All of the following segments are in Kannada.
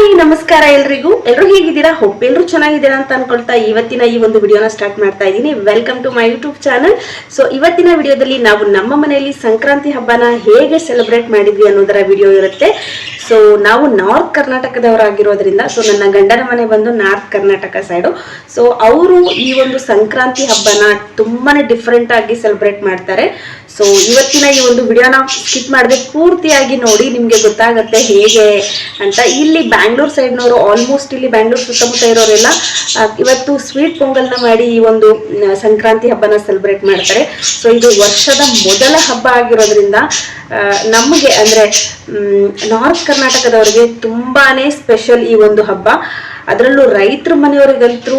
ಹಾಯ್ ನಮಸ್ಕಾರ ಎಲ್ಲರೂ ಹೇಗಿದ್ದೀರಾ? ಹೋಪ್ ಎಲ್ಲರೂ ಚೆನ್ನಾಗಿದ್ದೀರಾ ಅಂತ ಅನ್ಕೊಳ್ತಾ ಇವತ್ತಿನ ಈ ಒಂದು ವಿಡಿಯೋನ ಸ್ಟಾರ್ಟ್ ಮಾಡ್ತಾ ಇದ್ದೀನಿ. Welcome to my YouTube channel. So ಇವತ್ತಿನ ವಿಡಿಯೋದಲ್ಲಿ ನಾವು ನಮ್ಮ ಮನೆಯಲ್ಲಿ ಸಂಕ್ರಾಂತಿ ಹಬ್ಬನ ಹೇಗೆ ಸೆಲೆಬ್ರೇಟ್ ಮಾಡಿದ್ವಿ ಅನ್ನೋದರ ವಿಡಿಯೋ ಇರುತ್ತೆ. ಸೊ ನಾವು ನಾರ್ತ್ ಕರ್ನಾಟಕದವರಾಗಿರೋದ್ರಿಂದ, ಸೊ ನನ್ನ ಗಂಡನ ಮನೆ ಬಂದು ನಾರ್ತ್ ಕರ್ನಾಟಕ ಸೈಡು. ಸೊ ಅವರು ಈ ಒಂದು ಸಂಕ್ರಾಂತಿ ಹಬ್ಬನ ತುಂಬಾನೇ ಡಿಫ್ರೆಂಟ್ ಆಗಿ ಸೆಲೆಬ್ರೇಟ್ ಮಾಡ್ತಾರೆ. ಸೊ ಇವತ್ತಿನ ಈ ಒಂದು ವಿಡಿಯೋನ ಸ್ಕಿಪ್ ಮಾಡದೆ ಪೂರ್ತಿಯಾಗಿ ನೋಡಿ, ನಿಮ್ಗೆ ಗೊತ್ತಾಗುತ್ತೆ ಹೇಗೆ ಅಂತ. ಇಲ್ಲಿ ಬ್ಯಾಂಗ್ಳೂರ್ ಸೈಡ್ನವರು, ಆಲ್ಮೋಸ್ಟ್ ಇಲ್ಲಿ ಬ್ಯಾಂಗ್ಳೂರ್ ಸುತ್ತಮುತ್ತ ಇರೋರೆಲ್ಲ ಇವತ್ತು ಸ್ವೀಟ್ ಪೊಂಗಲ್ನ ಮಾಡಿ ಈ ಒಂದು ಸಂಕ್ರಾಂತಿ ಹಬ್ಬನ ಸೆಲೆಬ್ರೇಟ್ ಮಾಡ್ತಾರೆ. ಸೊ ಇದು ವರ್ಷದ ಮೊದಲ ಹಬ್ಬ ಆಗಿರೋದ್ರಿಂದ ನಮಗೆ ಅಂದ್ರೆ ನಾರ್ತ್ ಕರ್ನಾಟಕದವರಿಗೆ ತುಂಬಾನೇ ಸ್ಪೆಷಲ್ ಈ ಒಂದು ಹಬ್ಬ. ಅದರಲ್ಲೂ ರೈತರ ಮನೆಯವರಿಗಂತೂ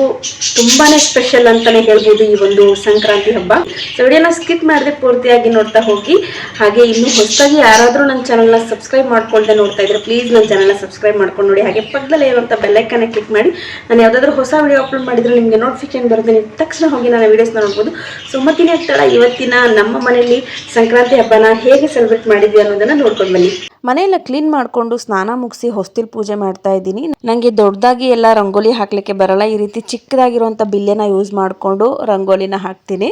ತುಂಬಾನೇ ಸ್ಪೆಷಲ್ ಅಂತಾನೆ ಹೇಳ್ಬೋದು ಈ ಒಂದು ಸಂಕ್ರಾಂತಿ ಹಬ್ಬ. ಸೊ ವಿಡಿಯೋನ ಸ್ಕಿಪ್ ಮಾಡದೆ ಪೂರ್ತಿಯಾಗಿ ನೋಡ್ತಾ ಹೋಗಿ. ಹಾಗೆ ಇನ್ನು ಹೊಸದಾಗಿ ಯಾರಾದರೂ ನನ್ನ ಚಾನಲ್ನ ಸಬ್ಸ್ಕ್ರೈಬ್ ಮಾಡ್ಕೊಳ್ದೆ ನೋಡ್ತಾ ಇದ್ರೆ ಪ್ಲೀಸ್ ನನ್ನ ಚಾನಲ್ನ ಸಬ್ಸ್ಕ್ರೈಬ್ ಮಾಡ್ಕೊಂಡು ನೋಡಿ. ಹಾಗೆ ಪಕ್ಕದಲ್ಲೇ ಇರುವಂಥ ಬೆಲ್ಲೈಕನ್ನ ಕ್ಲಿಕ್ ಮಾಡಿ ನಾನು ಯಾವುದಾದ್ರೂ ಹೊಸ ವಿಡಿಯೋ ಅಪ್ಲೋಡ್ ಮಾಡಿದ್ರೆ ನಿಮಗೆ ನೋಟಿಫಿಕೇಶನ್ ಬರುತ್ತೆ, ನೀವು ತಕ್ಷಣ ಹೋಗಿ ನನ್ನ ವಿಡಿಯೋಸ್ನ ನೋಡ್ಬೋದು. ಸೊ ಮತ್ತಿನ ಆಗ್ತಾಳ ಇವತ್ತಿನ ನಮ್ಮ ಮನೆಯಲ್ಲಿ ಸಂಕ್ರಾಂತಿ ಹಬ್ಬನ ಹೇಗೆ ಸೆಲೆಬ್ರೇಟ್ ಮಾಡಿದ್ವಿ ಅನ್ನೋದನ್ನ ನೋಡ್ಕೊಂಡು ಬನ್ನಿ. ಮನೆಯೆಲ್ಲ ಕ್ಲೀನ್ ಮಾಡಿಕೊಂಡು ಸ್ನಾನ ಮುಗಿಸಿ ಹೊಸ್ತಿಲ್ ಪೂಜೆ ಮಾಡ್ತಾ ಇದ್ದೀನಿ. ನನಗೆ ದೊಡ್ಡದಾಗಿ ಎಲ್ಲ ರಂಗೋಲಿ ಹಾಕ್ಲಿಕ್ಕೆ ಬರಲ್ಲ. ಈ ರೀತಿ ಚಿಕ್ಕದಾಗಿರುವಂಥ ಬಿಲ್ಲೆನ ಯೂಸ್ ಮಾಡಿಕೊಂಡು ರಂಗೋಲಿನ ಹಾಕ್ತೀನಿ.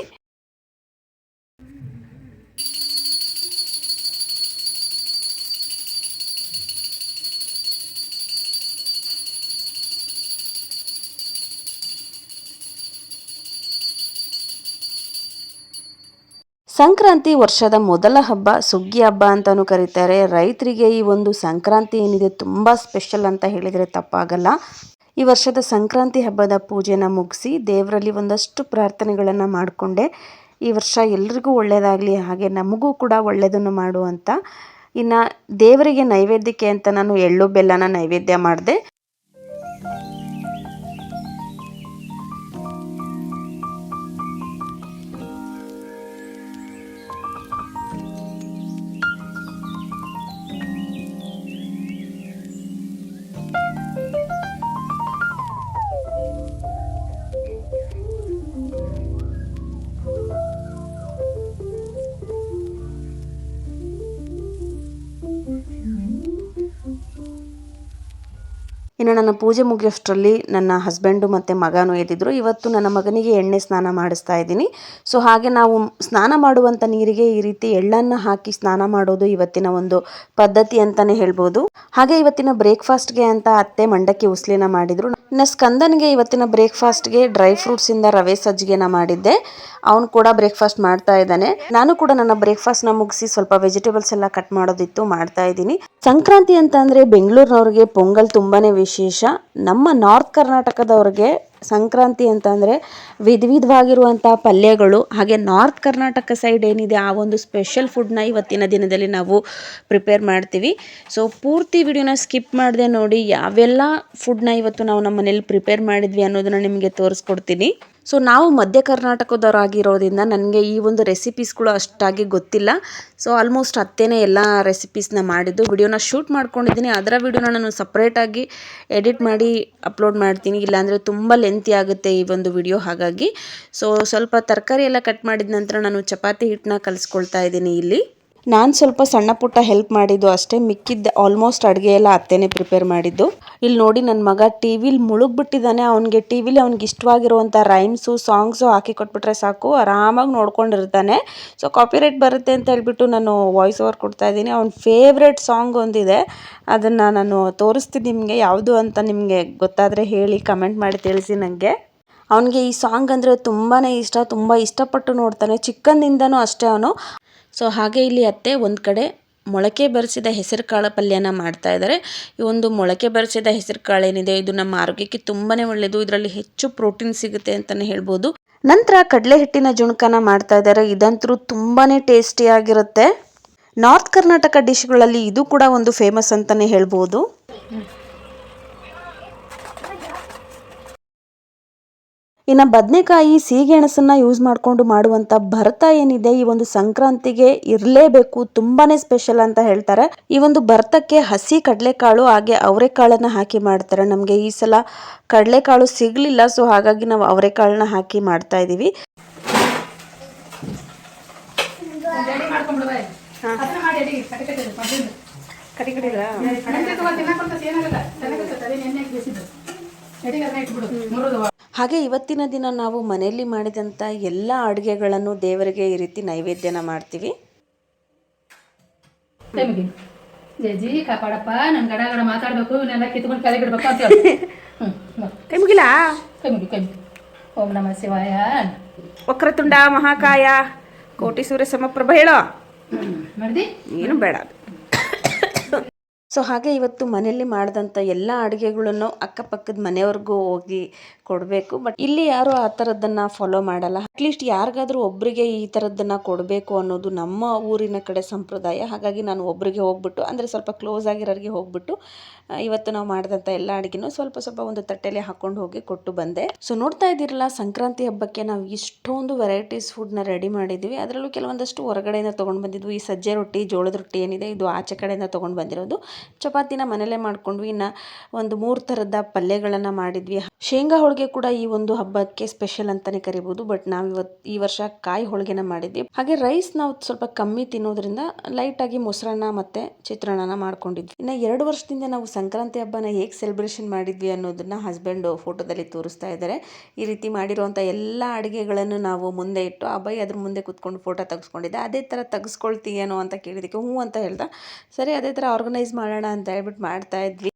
ಸಂಕ್ರಾಂತಿ ವರ್ಷದ ಮೊದಲ ಹಬ್ಬ, ಸುಗ್ಗಿ ಹಬ್ಬ ಅಂತಾನೂ ಕರೀತಾರೆ. ರೈತರಿಗೆ ಈ ಒಂದು ಸಂಕ್ರಾಂತಿ ಏನಿದೆ ತುಂಬ ಸ್ಪೆಷಲ್ ಅಂತ ಹೇಳಿದರೆ ತಪ್ಪಾಗಲ್ಲ. ಈ ವರ್ಷದ ಸಂಕ್ರಾಂತಿ ಹಬ್ಬದ ಪೂಜೆನ ಮುಗಿಸಿ ದೇವರಲ್ಲಿ ಒಂದಷ್ಟು ಪ್ರಾರ್ಥನೆಗಳನ್ನು ಮಾಡಿಕೊಂಡೆ. ಈ ವರ್ಷ ಎಲ್ರಿಗೂ ಒಳ್ಳೆಯದಾಗಲಿ, ಹಾಗೆ ನಮಗೂ ಕೂಡ ಒಳ್ಳೆಯದನ್ನು ಮಾಡು ಅಂತ. ಇನ್ನು ದೇವರಿಗೆ ನೈವೇದ್ಯಕ್ಕೆ ಅಂತ ನಾನು ಎಳ್ಳು ಬೆಲ್ಲನ ನೈವೇದ್ಯ ಮಾಡಿದೆ. ಇನ್ನು ನನ್ನ ಪೂಜೆ ಮುಗಿಯೋಷ್ಟರಲ್ಲಿ ನನ್ನ ಹಸ್ಬೆಂಡು ಮತ್ತು ಮಗನೂ ಎದ್ದಿದ್ರು. ಇವತ್ತು ನನ್ನ ಮಗನಿಗೆ ಎಣ್ಣೆ ಸ್ನಾನ ಮಾಡಿಸ್ತಾ ಇದ್ದೀನಿ. ಸೊ ಹಾಗೆ ನಾವು ಸ್ನಾನ ಮಾಡುವಂಥ ನೀರಿಗೆ ಈ ರೀತಿ ಎಳ್ಳನ್ನು ಹಾಕಿ ಸ್ನಾನ ಮಾಡೋದು ಇವತ್ತಿನ ಒಂದು ಪದ್ಧತಿ ಅಂತಲೇ ಹೇಳ್ಬೋದು. ಹಾಗೆ ಇವತ್ತಿನ ಬ್ರೇಕ್ಫಾಸ್ಟ್ಗೆ ಅಂತ ಅತ್ತೆ ಮಂಡಕ್ಕಿ ಉಸ್ಲಿನ ಮಾಡಿದರು. ಇನ್ನು ಸ್ಕಂದನಿಗೆ ಇವತ್ತಿನ ಬ್ರೇಕ್ಫಾಸ್ಟ್ಗೆ ಡ್ರೈ ಫ್ರೂಟ್ಸಿಂದ ರವೆ ಸಜ್ಜಿಗೆನ ಮಾಡಿದ್ದೆ. ಅವನು ಕೂಡ ಬ್ರೇಕ್ಫಾಸ್ಟ್ ಮಾಡ್ತಾ ಇದ್ದಾನೆ. ನಾನು ಕೂಡ ನನ್ನ ಬ್ರೇಕ್ಫಾಸ್ಟ್ನ ಮುಗಿಸಿ ಸ್ವಲ್ಪ ವೆಜಿಟೇಬಲ್ಸ್ ಎಲ್ಲ ಕಟ್ ಮಾಡೋದಿತ್ತು, ಮಾಡ್ತಾ ಇದ್ದೀನಿ. ಸಂಕ್ರಾಂತಿ ಅಂತ ಅಂದರೆ ಬೆಂಗಳೂರಿನವ್ರಿಗೆ ಪೊಂಗಲ್ ತುಂಬಾನೇ ವಿಶೇಷ. ನಮ್ಮ ನಾರ್ತ್ ಕರ್ನಾಟಕದವ್ರಿಗೆ ಸಂಕ್ರಾಂತಿ ಅಂತ ಅಂದರೆ ವಿಧವಾಗಿರುವಂಥ ಪಲ್ಯಗಳು, ಹಾಗೆ ನಾರ್ತ್ ಕರ್ನಾಟಕ ಸೈಡ್ ಏನಿದೆ ಆ ಒಂದು ಸ್ಪೆಷಲ್ ಫುಡ್ನ ಇವತ್ತಿನ ದಿನದಲ್ಲಿ ನಾವು ಪ್ರಿಪೇರ್ ಮಾಡ್ತೀವಿ. ಸೊ ಪೂರ್ತಿ ವಿಡಿಯೋನ ಸ್ಕಿಪ್ ಮಾಡದೆ ನೋಡಿ, ಯಾವೆಲ್ಲ ಫುಡ್ನ ಇವತ್ತು ನಾವು ನಮ್ಮ ಮನೇಲಿ ಪ್ರಿಪೇರ್ ಮಾಡಿದ್ವಿ ಅನ್ನೋದನ್ನು ನಿಮಗೆ ತೋರಿಸ್ಕೊಡ್ತೀನಿ. ಸೊ ನಾವು ಮಧ್ಯ ಕರ್ನಾಟಕದವರಾಗಿರೋದ್ರಿಂದ ನನಗೆ ಈ ಒಂದು ರೆಸಿಪೀಸ್ಗಳು ಅಷ್ಟಾಗಿ ಗೊತ್ತಿಲ್ಲ. ಸೊ ಆಲ್ಮೋಸ್ಟ್ ಅತ್ತೇನೆ ಎಲ್ಲ ರೆಸಿಪೀಸ್ನ ಮಾಡಿದ್ದು. ವಿಡಿಯೋನ ಶೂಟ್ ಮಾಡ್ಕೊಂಡಿದ್ದೀನಿ, ಅದರ ವಿಡಿಯೋನ ನಾನು ಸಪ್ರೇಟಾಗಿ ಎಡಿಟ್ ಮಾಡಿ ಅಪ್ಲೋಡ್ ಮಾಡ್ತೀನಿ, ಇಲ್ಲಾಂದರೆ ತುಂಬ ಲೆಂತಿ ಆಗುತ್ತೆ ಈ ಒಂದು ವಿಡಿಯೋ. ಹಾಗಾಗಿ ಸೊ ಸ್ವಲ್ಪ ತರಕಾರಿ ಎಲ್ಲ ಕಟ್ ಮಾಡಿದ ನಂತರ ನಾನು ಚಪಾತಿ ಹಿಟ್ಟನ್ನ ಕಲಿಸ್ಕೊಳ್ತಾ ಇದ್ದೀನಿ. ಇಲ್ಲಿ ನಾನು ಸ್ವಲ್ಪ ಸಣ್ಣ ಪುಟ್ಟ ಹೆಲ್ಪ್ ಮಾಡಿದ್ದು ಅಷ್ಟೇ, ಮಿಕ್ಕಿದ್ದ ಆಲ್ಮೋಸ್ಟ್ ಅಡುಗೆ ಎಲ್ಲ ಅತ್ತೇನೆ ಪ್ರಿಪೇರ್ ಮಾಡಿದ್ದು. ಇಲ್ಲಿ ನೋಡಿ ನನ್ನ ಮಗ ಟಿ ವಿಲಿ ಮುಳುಗ್ಬಿಟ್ಟಿದ್ದಾನೆ. ಅವ್ನಿಗೆ ಟಿ ವಿಲಿ ಅವ್ನಿಗೆ ಇಷ್ಟವಾಗಿರುವಂಥ ರೈಮ್ಸು ಸಾಂಗ್ಸು ಹಾಕಿ ಕೊಟ್ಬಿಟ್ರೆ ಸಾಕು, ಆರಾಮಾಗಿ ನೋಡ್ಕೊಂಡಿರ್ತಾನೆ. ಸೊ ಕಾಪಿರೈಟ್ ಬರುತ್ತೆ ಅಂತ ಹೇಳ್ಬಿಟ್ಟು ನಾನು ವಾಯ್ಸ್ ಓವರ್ ಕೊಡ್ತಾ ಇದ್ದೀನಿ. ಅವ್ನ ಫೇವ್ರೆಟ್ ಸಾಂಗ್ ಒಂದಿದೆ, ಅದನ್ನು ನಾನು ತೋರಿಸ್ತೀನಿ ನಿಮಗೆ. ಯಾವುದು ಅಂತ ನಿಮಗೆ ಗೊತ್ತಾದರೆ ಹೇಳಿ, ಕಮೆಂಟ್ ಮಾಡಿ ತಿಳಿಸಿ ನನಗೆ. ಅವನಿಗೆ ಈ ಸಾಂಗ್ ಅಂದರೆ ತುಂಬಾ ಇಷ್ಟ, ತುಂಬ ಇಷ್ಟಪಟ್ಟು ನೋಡ್ತಾನೆ, ಚಿಕ್ಕಂದಿಂದನೂ ಅಷ್ಟೇ ಅವನು. ಸೊ ಹಾಗೆ ಇಲ್ಲಿ ಅತ್ತೆ ಒಂದು ಕಡೆ ಮೊಳಕೆ ಬರಿಸಿದ ಹೆಸರು ಕಾಳು ಪಲ್ಯನ ಮಾಡ್ತಾ ಇದ್ದಾರೆ. ಈ ಒಂದು ಮೊಳಕೆ ಬರಿಸಿದ ಹೆಸರು ಕಾಳು ಏನಿದೆ ಇದು ನಮ್ಮ ಆರೋಗ್ಯಕ್ಕೆ ತುಂಬಾ ಒಳ್ಳೆಯದು. ಇದರಲ್ಲಿ ಹೆಚ್ಚು ಪ್ರೋಟೀನ್ ಸಿಗುತ್ತೆ ಅಂತಲೇ ಹೇಳ್ಬೋದು. ನಂತರ ಕಡಲೆ ಹಿಟ್ಟಿನ ಜುಣಕನ ಮಾಡ್ತಾ ಇದ್ದಾರೆ. ಇದಂತೂ ತುಂಬಾ ಟೇಸ್ಟಿಯಾಗಿರುತ್ತೆ. ನಾರ್ತ್ ಕರ್ನಾಟಕ ಡಿಶ್ಗಳಲ್ಲಿ ಇದು ಕೂಡ ಒಂದು ಫೇಮಸ್ ಅಂತಲೇ ಹೇಳ್ಬೋದು. ಇನ್ನು ಬದನೆಕಾಯಿ, ಸೀಗೆಣಸನ್ನು ಯೂಸ್ ಮಾಡಿಕೊಂಡು ಮಾಡುವಂಥ ಭರ್ತ ಏನಿದೆ ಈ ಒಂದು ಸಂಕ್ರಾಂತಿಗೆ ಇರಲೇಬೇಕು, ತುಂಬಾ ಸ್ಪೆಷಲ್ ಅಂತ ಹೇಳ್ತಾರೆ. ಈ ಒಂದು ಭರ್ತಕ್ಕೆ ಹಸಿ ಕಡಲೆಕಾಳು ಹಾಗೆ ಅವರೆಕಾಳನ್ನು ಹಾಕಿ ಮಾಡ್ತಾರೆ. ನಮಗೆ ಈ ಸಲ ಕಡಲೆಕಾಳು ಸಿಗಲಿಲ್ಲ, ಸೊ ಹಾಗಾಗಿ ನಾವು ಅವರೆಕಾಳನ್ನ ಹಾಕಿ ಮಾಡ್ತಾ ಇದ್ದೀವಿ. ಕಡಿ ಕಡಿದ್ರ ಹಾಗೆ ಇವತ್ತಿನ ದಿನ ನಾವು ಮನೆಯಲ್ಲಿ ಮಾಡಿದಂಥ ಎಲ್ಲ ಅಡುಗೆಗಳನ್ನು ದೇವರಿಗೆ ಈ ರೀತಿ ನೈವೇದ್ಯನ ಮಾಡ್ತೀವಿ. ಜೇಜಿ ಕಾಪಾಡಪ್ಪ, ನನ್ನ ಗಡ ಗಡ ಮಾತಾಡಬೇಕು, ಇವನ್ನೆಲ್ಲ ಕಿತ್ಕೊಂಡು ಕೆಳಗೆ ಇಡ್ಬೇಕು ಅಂತ ಹೇಳಿ. ಕೈ ಮುಗಿಲ. ಕೈ ಮುಗಿ. ಓಂ ನಮಃ ಶಿವಾಯ. ವಕ್ರತುಂಡ ಮಹಾಕಾಯ ಕೋಟಿ ಸೂರ್ಯ ಸಮಪ್ರಭ ಹೇಳೋ. ಮಾಡ್ದಿ ಏನು ಬೇಡ. ಸೊ ಹಾಗೆ ಇವತ್ತು ಮನೆಯಲ್ಲಿ ಮಾಡಿದಂಥ ಎಲ್ಲ ಅಡುಗೆಗಳನ್ನು ಅಕ್ಕಪಕ್ಕದ ಮನೆಯವ್ರಿಗೂ ಹೋಗಿ ಕೊಡಬೇಕು. ಬಟ್ ಇಲ್ಲಿ ಯಾರು ಆ ಥರದ್ದನ್ನು ಫಾಲೋ ಮಾಡಲ್ಲ. ಅಟ್ಲೀಸ್ಟ್ ಯಾರಿಗಾದ್ರೂ ಒಬ್ಬರಿಗೆ ಈ ಥರದ್ದನ್ನು ಕೊಡಬೇಕು ಅನ್ನೋದು ನಮ್ಮ ಊರಿನ ಕಡೆ ಸಂಪ್ರದಾಯ. ಹಾಗಾಗಿ ನಾನು ಒಬ್ಬರಿಗೆ ಹೋಗ್ಬಿಟ್ಟು, ಅಂದರೆ ಸ್ವಲ್ಪ ಕ್ಲೋಸ್ ಆಗಿರೋರಿಗೆ ಹೋಗ್ಬಿಟ್ಟು ಇವತ್ತು ನಾವು ಮಾಡಿದಂಥ ಎಲ್ಲ ಅಡುಗೆನೂ ಸ್ವಲ್ಪ ಸ್ವಲ್ಪ ಒಂದು ತಟ್ಟೆಯಲ್ಲಿ ಹಾಕ್ಕೊಂಡು ಹೋಗಿ ಕೊಟ್ಟು ಬಂದೆ. ಸೊ ನೋಡ್ತಾ ಇದ್ದೀರಲ್ಲ, ಸಂಕ್ರಾಂತಿ ಹಬ್ಬಕ್ಕೆ ನಾವು ಇಷ್ಟೊಂದು ವೆರೈಟೀಸ್ ಫುಡ್ನ ರೆಡಿ ಮಾಡಿದ್ವಿ. ಅದರಲ್ಲೂ ಕೆಲವೊಂದಷ್ಟು ಹೊರಗಡೆಯಿಂದ ತೊಗೊಂಡು ಬಂದಿದ್ವಿ. ಈ ಸಜ್ಜೆ ರೊಟ್ಟಿ, ಜೋಳದ ರೊಟ್ಟಿ ಏನಿದೆ ಇದು ಆಚೆ ಕಡೆಯಿಂದ ತೊಗೊಂಡು ಬಂದಿರೋದು. ಚಪಾತಿನ ಮನೇಲೇ ಮಾಡ್ಕೊಂಡ್ವಿ. ಇನ್ನು ಒಂದು 3 ಥರದ ಪಲ್ಯಗಳನ್ನು ಮಾಡಿದ್ವಿ. ಶೇಂಗಾ ಹೋಳಿಗೆ ಕೂಡ ಈ ಒಂದು ಹಬ್ಬಕ್ಕೆ ಸ್ಪೆಷಲ್ ಅಂತಲೇ ಕರಿಬೋದು. ಬಟ್ ನಾವು ಈ ವರ್ಷ ಕಾಯಿ ಹೋಳಿಗೆನ ಮಾಡಿದ್ವಿ. ಹಾಗೆ ರೈಸ್ ನಾವು ಸ್ವಲ್ಪ ಕಮ್ಮಿ ತಿನ್ನೋದ್ರಿಂದ ಲೈಟಾಗಿ ಮೊಸರನ್ನ ಮತ್ತು ಚಿತ್ರಾನ್ನನ ಮಾಡ್ಕೊಂಡಿದ್ವಿ. ಇನ್ನು 2 ವರ್ಷದಿಂದ ನಾವು ಸಂಕ್ರಾಂತಿ ಹಬ್ಬನ ಹೇಗೆ ಸೆಲೆಬ್ರೇಷನ್ ಮಾಡಿದ್ವಿ ಅನ್ನೋದನ್ನ ಹಸ್ಬೆಂಡು ಫೋಟೋದಲ್ಲಿ ತೋರಿಸ್ತಾ ಇದ್ದಾರೆ. ಈ ರೀತಿ ಮಾಡಿರುವಂಥ ಎಲ್ಲ ಅಡುಗೆಗಳನ್ನು ನಾವು ಮುಂದೆ ಇಟ್ಟು ಅಬ್ಬಾಯಿ ಅದ್ರ ಮುಂದೆ ಕೂತ್ಕೊಂಡು ಫೋಟೋ ತೆಗೆಸ್ಕೊಂಡಿದ್ದೆ. ಅದೇ ಥರ ತೆಗೆಸ್ಕೊಳ್ತೀಯೇನೋ ಅಂತ ಕೇಳಿದಕ್ಕೆ ಹ್ಞೂ ಅಂತ ಹೇಳ್ದೆ. ಸರಿ ಅದೇ ಥರ ಆರ್ಗನೈಸ್ ಮಾಡೋಣ ಅಂತ ಹೇಳ್ಬಿಟ್ಟು ಮಾಡ್ತಾ ಇದ್ವಿ.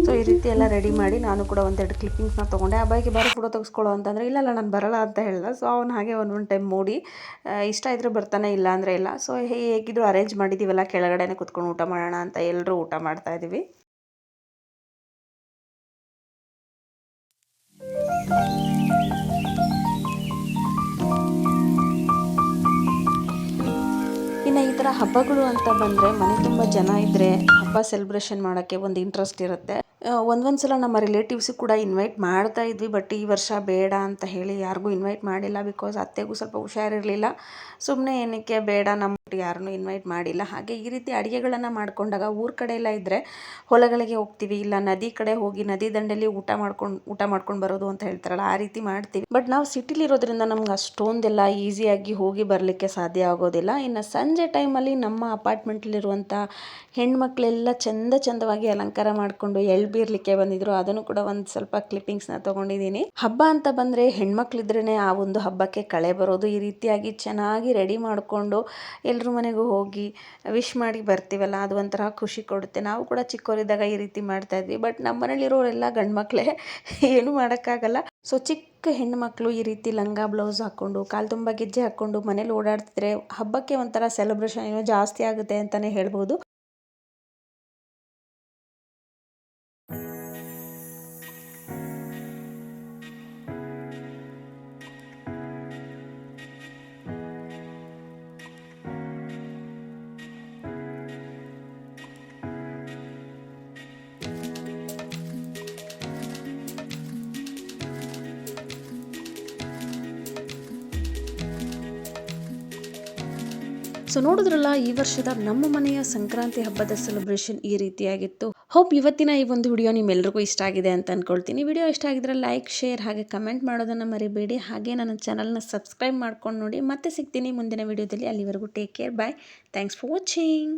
ಸೊ ಈ ರೀತಿ ಎಲ್ಲ ರೆಡಿ ಮಾಡಿ ನಾನು ಕೂಡ ಒಂದೆರಡು ಕ್ಲಿಪ್ಪಿಂಗ್ಸ್ನ ತೊಗೊಂಡೆ. ಅಬ್ಬಾಯಿಗೆ ಬಾರಿ ಫೋಟೋ ತೆಗೆಸ್ಕೊಳ್ಳೋ ಅಂತಂದರೆ ಇಲ್ಲ ನಾನು ಬರಲ್ಲ ಅಂತ ಹೇಳ್ದೆ. ಸೊ ಅವ್ನು ಹಾಗೆ ಒಂದು ಟೈಮ್ ಮೂಡಿ ಇಷ್ಟ ಇದ್ದರೆ ಬರ್ತಾನೆ, ಇಲ್ಲ ಅಂದರೆ ಇಲ್ಲ. ಸೊ ಹೇಗಿದ್ರು ಅರೇಂಜ್ ಮಾಡಿದ್ದೀವಲ್ಲ, ಕೆಳಗಡೆನೇ ಕುತ್ಕೊಂಡು ಊಟ ಮಾಡೋಣ ಅಂತ ಎಲ್ಲರೂ ಊಟ ಮಾಡ್ತಾ ಇದ್ದೀವಿ. ಇನ್ನು ಈ ಥರ ಹಬ್ಬಗಳು ಅಂತ ಬಂದರೆ ಮನೆ ತುಂಬ ಜನ ಇದ್ದರೆ ಹಬ್ಬ ಸೆಲೆಬ್ರೇಷನ್ ಮಾಡೋಕ್ಕೆ ಒಂದು ಇಂಟ್ರೆಸ್ಟ್ ಇರುತ್ತೆ. ಒಂದೊಂದು ಸಲ ನಮ್ಮ ರಿಲೇಟಿವ್ಸಿಗೆ ಕೂಡ ಇನ್ವೈಟ್ ಮಾಡ್ತಾ ಇದ್ವಿ. ಬಟ್ ಈ ವರ್ಷ ಬೇಡ ಅಂತ ಹೇಳಿ ಯಾರಿಗೂ ಇನ್ವೈಟ್ ಮಾಡಿಲ್ಲ. ಬಿಕಾಸ್ ಅತ್ತೆಗೂ ಸ್ವಲ್ಪ ಹುಷಾರಿರಲಿಲ್ಲ. ಸುಮ್ಮನೆ ಏನಕ್ಕೆ ಬೇಡ, ನಮ್ಮ ಯಾರನ್ನೂ ಇನ್ವೈಟ್ ಮಾಡಿಲ್ಲ. ಹಾಗೆ ಈ ರೀತಿ ಅಡುಗೆಗಳನ್ನು ಮಾಡ್ಕೊಂಡಾಗ ಊರ ಕಡೆ ಎಲ್ಲ ಇದ್ದರೆ ಹೊಲಗಳಿಗೆ ಹೋಗ್ತೀವಿ, ಇಲ್ಲ ನದಿ ಕಡೆ ಹೋಗಿ ನದಿ ದಂಡೆಯಲ್ಲಿ ಊಟ ಮಾಡ್ಕೊಂಡು ಬರೋದು ಅಂತ ಹೇಳ್ತಾರಲ್ಲ, ಆ ರೀತಿ ಮಾಡ್ತೀವಿ. ಬಟ್ ನಾವು ಸಿಟಿಲಿರೋದ್ರಿಂದ ನಮ್ಗೆ ಅಷ್ಟೊಂದೆಲ್ಲ ಈಸಿಯಾಗಿ ಹೋಗಿ ಬರಲಿಕ್ಕೆ ಸಾಧ್ಯ ಆಗೋದಿಲ್ಲ. ಇನ್ನು ಸಂಜೆ ಟೈಮಲ್ಲಿ ನಮ್ಮ ಅಪಾರ್ಟ್ಮೆಂಟಲ್ಲಿರುವಂಥ ಹೆಣ್ಮಕ್ಳೆಲ್ಲ ಚಂದವಾಗಿ ಅಲಂಕಾರ ಮಾಡಿಕೊಂಡು ಬೀರ್ಲಿಕ್ಕೆ ಬಂದಿದ್ರು. ಅದನ್ನು ಕೂಡ ಒಂದು ಸ್ವಲ್ಪ ಕ್ಲಿಪ್ಪಿಂಗ್ಸ್ನ ತೊಗೊಂಡಿದ್ದೀನಿ. ಹಬ್ಬ ಅಂತ ಬಂದರೆ ಹೆಣ್ಮಕ್ಳಿದ್ರೇ ಆ ಒಂದು ಹಬ್ಬಕ್ಕೆ ಕಳೆ ಬರೋದು. ಈ ರೀತಿಯಾಗಿ ಚೆನ್ನಾಗಿ ರೆಡಿ ಮಾಡಿಕೊಂಡು ಎಲ್ಲರ ಮನೆಗೂ ಹೋಗಿ ವಿಶ್ ಮಾಡಿ ಬರ್ತೀವಲ್ಲ, ಅದು ಒಂಥರ ಖುಷಿ ಕೊಡುತ್ತೆ. ನಾವು ಕೂಡ ಚಿಕ್ಕವರಿದ್ದಾಗ ಈ ರೀತಿ ಮಾಡ್ತಾ ಇದ್ವಿ. ಬಟ್ ನಮ್ಮ ಮನೇಲಿರೋರೆಲ್ಲ ಗಂಡು ಮಕ್ಕಳೇ, ಏನೂ ಮಾಡೋಕ್ಕಾಗಲ್ಲ. ಸೊ ಚಿಕ್ಕ ಹೆಣ್ಣುಮಕ್ಕಳು ಈ ರೀತಿ ಲಂಗ ಬ್ಲೌಸ್ ಹಾಕ್ಕೊಂಡು ಕಾಲು ತುಂಬ ಗೆಜ್ಜೆ ಹಾಕ್ಕೊಂಡು ಮನೇಲಿ ಓಡಾಡ್ತಿದ್ರೆ ಹಬ್ಬಕ್ಕೆ ಒಂಥರ ಸೆಲೆಬ್ರೇಷನ್ ಏನೋ ಜಾಸ್ತಿ ಆಗುತ್ತೆ ಅಂತಲೇ ಹೇಳ್ಬೋದು. ಸೊ ನೋಡಿದ್ರಲ್ಲ, ಈ ವರ್ಷದ ನಮ್ಮ ಮನೆಯ ಸಂಕ್ರಾಂತಿ ಹಬ್ಬದ ಸೆಲೆಬ್ರೇಷನ್ ಈ ರೀತಿಯಾಗಿತ್ತು. ಹೋಪ್ ಇವತ್ತಿನ ಈ ಒಂದು ವಿಡಿಯೋ ನಿಮ್ಮೆಲ್ಲರಿಗೂ ಇಷ್ಟ ಆಗಿದೆ ಅಂತ ಅಂದ್ಕೊಳ್ತೀನಿ. ವಿಡಿಯೋ ಇಷ್ಟ ಆಗಿದ್ರೆ ಲೈಕ್, ಶೇರ್ ಹಾಗೆ ಕಮೆಂಟ್ ಮಾಡೋದನ್ನು ಮರಿಬೇಡಿ. ಹಾಗೆ ನನ್ನ ಚಾನಲ್ನ ಸಬ್ಸ್ಕ್ರೈಬ್ ಮಾಡ್ಕೊಂಡು ನೋಡಿ. ಮತ್ತೆ ಸಿಗ್ತೀನಿ ಮುಂದಿನ ವಿಡಿಯೋದಲ್ಲಿ. ಅಲ್ಲಿವರೆಗೂ take care, bye, thanks for watching.